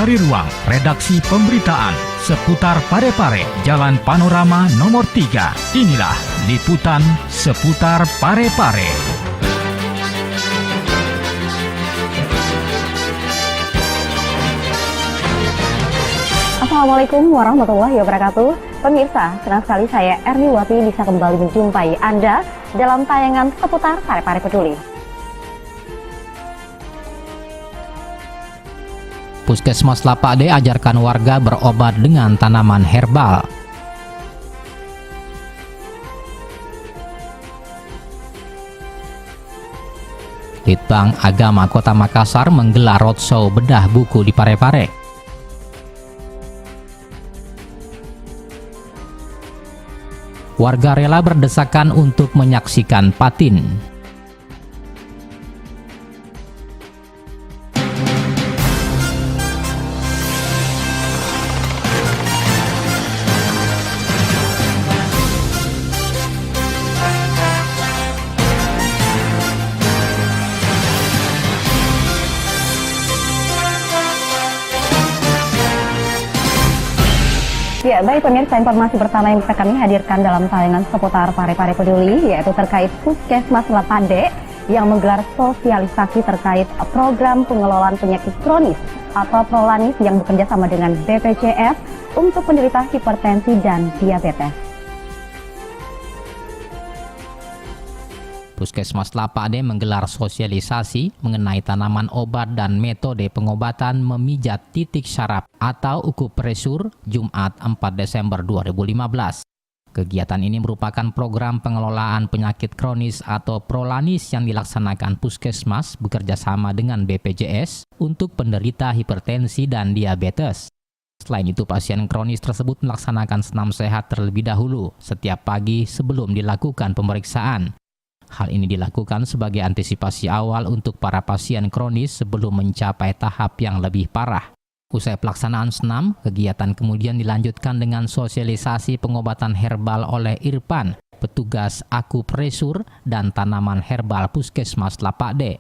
dari ruang redaksi pemberitaan seputar Parepare, Jalan Panorama nomor 3. Inilah liputan seputar Parepare. Assalamualaikum warahmatullahi wabarakatuh. Pemirsa, senang sekali saya Erniwati bisa kembali menjumpai Anda dalam tayangan seputar Parepare Peduli. Puskesmas Lapade ajarkan warga berobat dengan tanaman herbal. Litbang Agama Kota Makassar menggelar roadshow bedah buku di Parepare. Warga rela berdesakan untuk menyaksikan patin. Ya, baik pemirsa, informasi pertama yang bisa kami hadirkan dalam tayangan seputar Parepare Peduli yaitu terkait Puskesmas Lapade yang menggelar sosialisasi terkait program pengelolaan penyakit kronis atau Prolanis yang bekerja sama dengan BPJS untuk penderita hipertensi dan diabetes. Puskesmas Lapade menggelar sosialisasi mengenai tanaman obat dan metode pengobatan memijat titik syaraf atau akupresur Jumat 4 Desember 2015. Kegiatan ini merupakan program pengelolaan penyakit kronis atau Prolanis yang dilaksanakan Puskesmas bekerja sama dengan BPJS untuk penderita hipertensi dan diabetes. Selain itu, pasien kronis tersebut melaksanakan senam sehat terlebih dahulu setiap pagi sebelum dilakukan pemeriksaan. Hal ini dilakukan sebagai antisipasi awal untuk para pasien kronis sebelum mencapai tahap yang lebih parah. Usai pelaksanaan senam, kegiatan kemudian dilanjutkan dengan sosialisasi pengobatan herbal oleh Irfan, petugas akupresur dan tanaman herbal Puskesmas Lapade.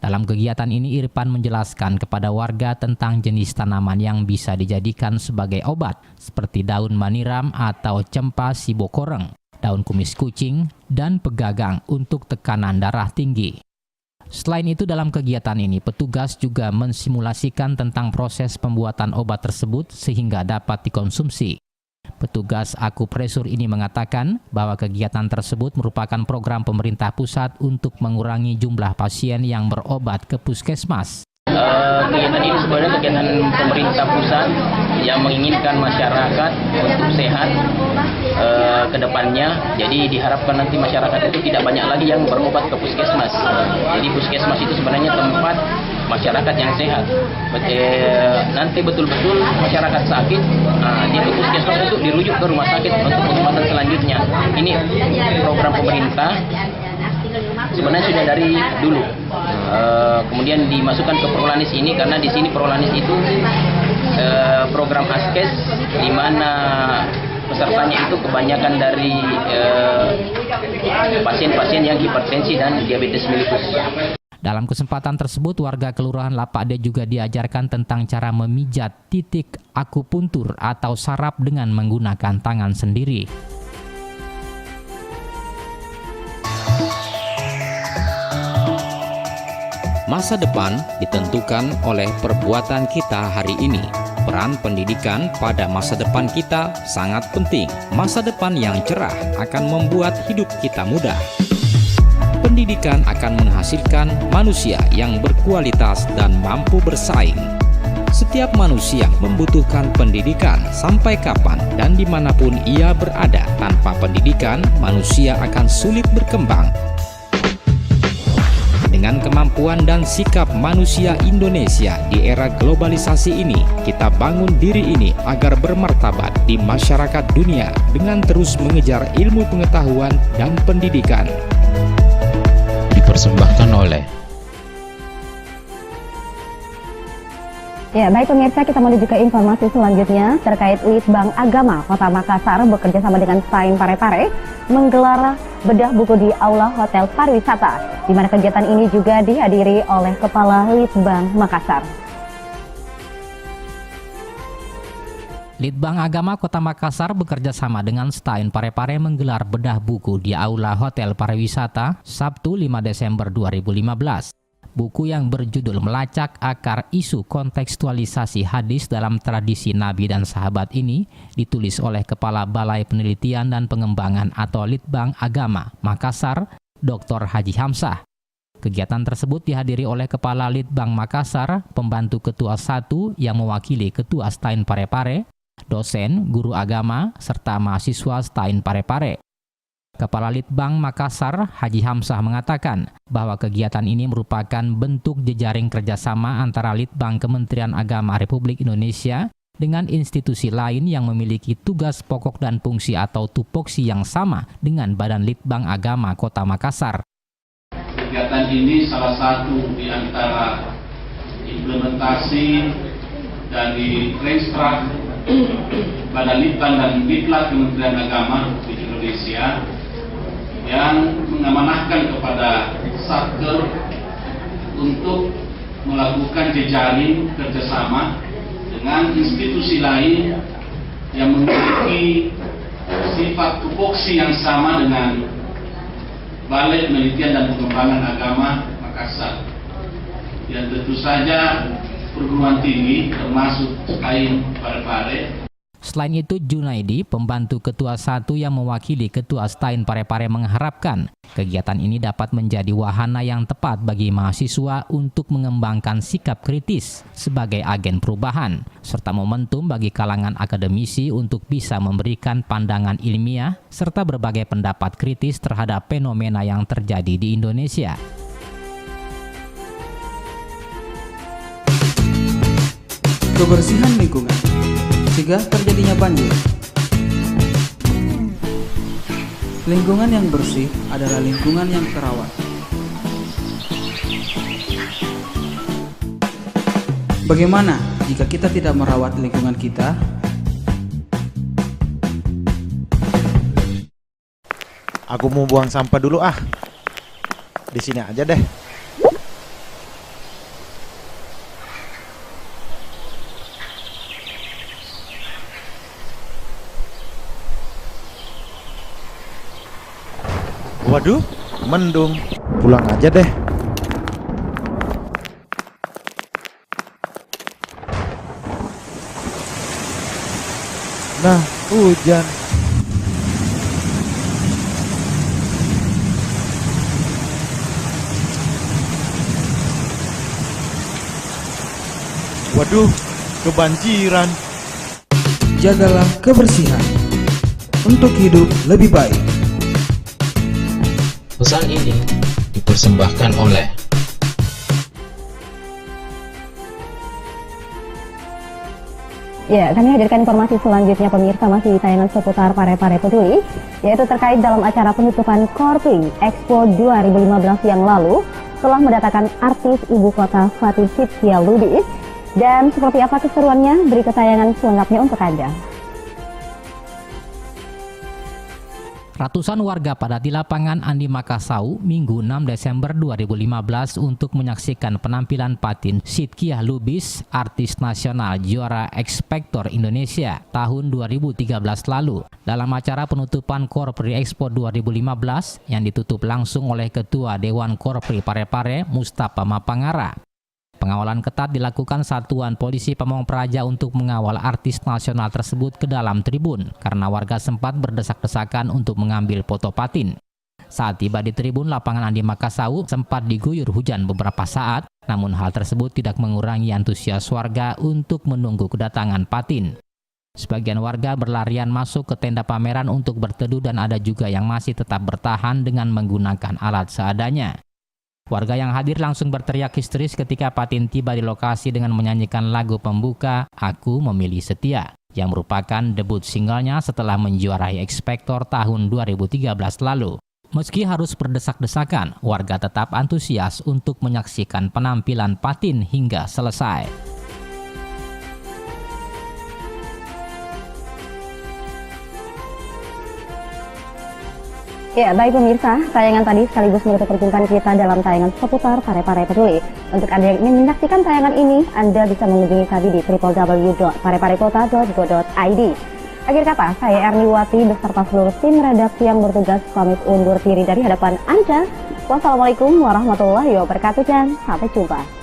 Dalam kegiatan ini, Irfan menjelaskan kepada warga tentang jenis tanaman yang bisa dijadikan sebagai obat, seperti daun maniram atau cempa sibokoreng, daun kumis kucing, dan pegagang untuk tekanan darah tinggi. Selain itu, dalam kegiatan ini, petugas juga mensimulasikan tentang proses pembuatan obat tersebut sehingga dapat dikonsumsi. Petugas akupresur ini mengatakan bahwa kegiatan tersebut merupakan program pemerintah pusat untuk mengurangi jumlah pasien yang berobat ke puskesmas. Kegiatan ini sebenarnya kegiatan pemerintah pusat yang menginginkan masyarakat untuk sehat ke depannya. Jadi diharapkan nanti masyarakat itu tidak banyak lagi yang berobat ke puskesmas. Jadi puskesmas itu sebenarnya tempat masyarakat yang sehat. Nanti betul-betul masyarakat sakit, dia ke puskesmas untuk dirujuk ke rumah sakit untuk pengobatan selanjutnya. Ini program pemerintah sebenarnya sudah dari dulu. Kemudian dimasukkan ke Prolanis ini karena di sini Prolanis itu program askes di mana pesertanya itu kebanyakan dari pasien-pasien yang hipertensi dan diabetes mellitus. Dalam kesempatan tersebut, warga Kelurahan Lapade juga diajarkan tentang cara memijat titik akupuntur atau saraf dengan menggunakan tangan sendiri. Masa depan ditentukan oleh perbuatan kita hari ini. Peran pendidikan pada masa depan kita sangat penting. Masa depan yang cerah akan membuat hidup kita mudah. Pendidikan akan menghasilkan manusia yang berkualitas dan mampu bersaing. Setiap manusia membutuhkan pendidikan sampai kapan dan dimanapun ia berada. Tanpa pendidikan, manusia akan sulit berkembang. Dengan kemampuan dan sikap manusia Indonesia di era globalisasi ini, kita bangun diri ini agar bermartabat di masyarakat dunia dengan terus mengejar ilmu pengetahuan dan pendidikan. Dipersembahkan oleh Ya, baik pemirsa, kita menuju ke informasi selanjutnya terkait Litbang Agama Kota Makassar bekerja sama dengan Sain Parepare menggelar bedah buku di Aula Hotel Pariwisata, di mana kegiatan ini juga dihadiri oleh Kepala Litbang Makassar. Litbang Agama Kota Makassar bekerja sama dengan Stain Parepare menggelar bedah buku di Aula Hotel Pariwisata Sabtu 5 Desember 2015. Buku yang berjudul Melacak Akar Isu Kontekstualisasi Hadis dalam Tradisi Nabi dan Sahabat ini ditulis oleh Kepala Balai Penelitian dan Pengembangan atau Litbang Agama Makassar, Dr. Haji Hamzah. Kegiatan tersebut dihadiri oleh Kepala Litbang Makassar, Pembantu Ketua 1 yang mewakili Ketua Stain Parepare, dosen, guru agama, serta mahasiswa Stain Parepare. Kepala Litbang Makassar, Haji Hamzah mengatakan bahwa kegiatan ini merupakan bentuk jejaring kerjasama antara Litbang Kementerian Agama Republik Indonesia dengan institusi lain yang memiliki tugas pokok dan fungsi atau tupoksi yang sama dengan Badan Litbang Agama Kota Makassar. Kegiatan ini salah satu di antara implementasi dari Renstra Badan Litbang dan Diklat Kementerian Agama Republik Indonesia yang mengamanahkan kepada Satker untuk melakukan jejaring kerjasama dengan institusi lain yang memiliki sifat tupoksi yang sama dengan Balai Penelitian dan Pengembangan Agama Makassar. Yang tentu saja perguruan tinggi termasuk Stain Parepare. Selain itu, Junaidi, Pembantu Ketua 1 yang mewakili Ketua Stain Parepare mengharapkan kegiatan ini dapat menjadi wahana yang tepat bagi mahasiswa untuk mengembangkan sikap kritis sebagai agen perubahan, serta momentum bagi kalangan akademisi untuk bisa memberikan pandangan ilmiah serta berbagai pendapat kritis terhadap fenomena yang terjadi di Indonesia. Kebersihan lingkungan cegah terjadinya banjir. Lingkungan yang bersih adalah lingkungan yang terawat. Bagaimana jika kita tidak merawat lingkungan kita? Aku mau buang sampah dulu ah. Di sini aja deh. Waduh, mendung. Pulang aja deh. Nah, hujan. Waduh, kebanjiran. Jagalah kebersihan untuk hidup lebih baik. Pesan ini dipersembahkan oleh Ya, kami hadirkan informasi selanjutnya pemirsa masih di tayangan seputar Parepare Peduli, yaitu terkait dalam acara penutupan Korpri Expo 2015 yang lalu telah mendatangkan artis ibu kota Fatin Shidqia Lubis. Dan seperti apa keseruannya, beri tayangan selengkapnya untuk Anda. Ratusan warga padat di lapangan Andi Makassau Minggu 6 Desember 2015 untuk menyaksikan penampilan Fatin Shidqia Lubis, artis nasional juara X Factor Indonesia tahun 2013 lalu, dalam acara penutupan Korpri Expo 2015 yang ditutup langsung oleh Ketua Dewan Korpri Parepare Mustafa Mapangara. Pengawalan ketat dilakukan Satuan Polisi Pamong Praja untuk mengawal artis nasional tersebut ke dalam tribun karena warga sempat berdesak-desakan untuk mengambil foto Fatin. Saat tiba di tribun lapangan Andi Makassau sempat diguyur hujan beberapa saat, namun hal tersebut tidak mengurangi antusias warga untuk menunggu kedatangan Fatin. Sebagian warga berlarian masuk ke tenda pameran untuk berteduh dan ada juga yang masih tetap bertahan dengan menggunakan alat seadanya. Warga yang hadir langsung berteriak histeris ketika Fatin tiba di lokasi dengan menyanyikan lagu pembuka Aku Memilih Setia, yang merupakan debut singlenya setelah menjuarai X Factor tahun 2013 lalu. Meski harus berdesak-desakan, warga tetap antusias untuk menyaksikan penampilan Fatin hingga selesai. Ya, baik pemirsa, tayangan tadi sekaligus menutup perjumpaan kita dalam tayangan seputar Parepare Peduli. Untuk Anda yang ingin menyaksikan tayangan ini, Anda bisa mengunjungi kami di www.pareparekota.go.id. Akhir kata, saya Erniwati beserta seluruh tim redaksi yang bertugas pamit undur diri dari hadapan Anda. Wassalamualaikum warahmatullahi wabarakatuh dan sampai jumpa.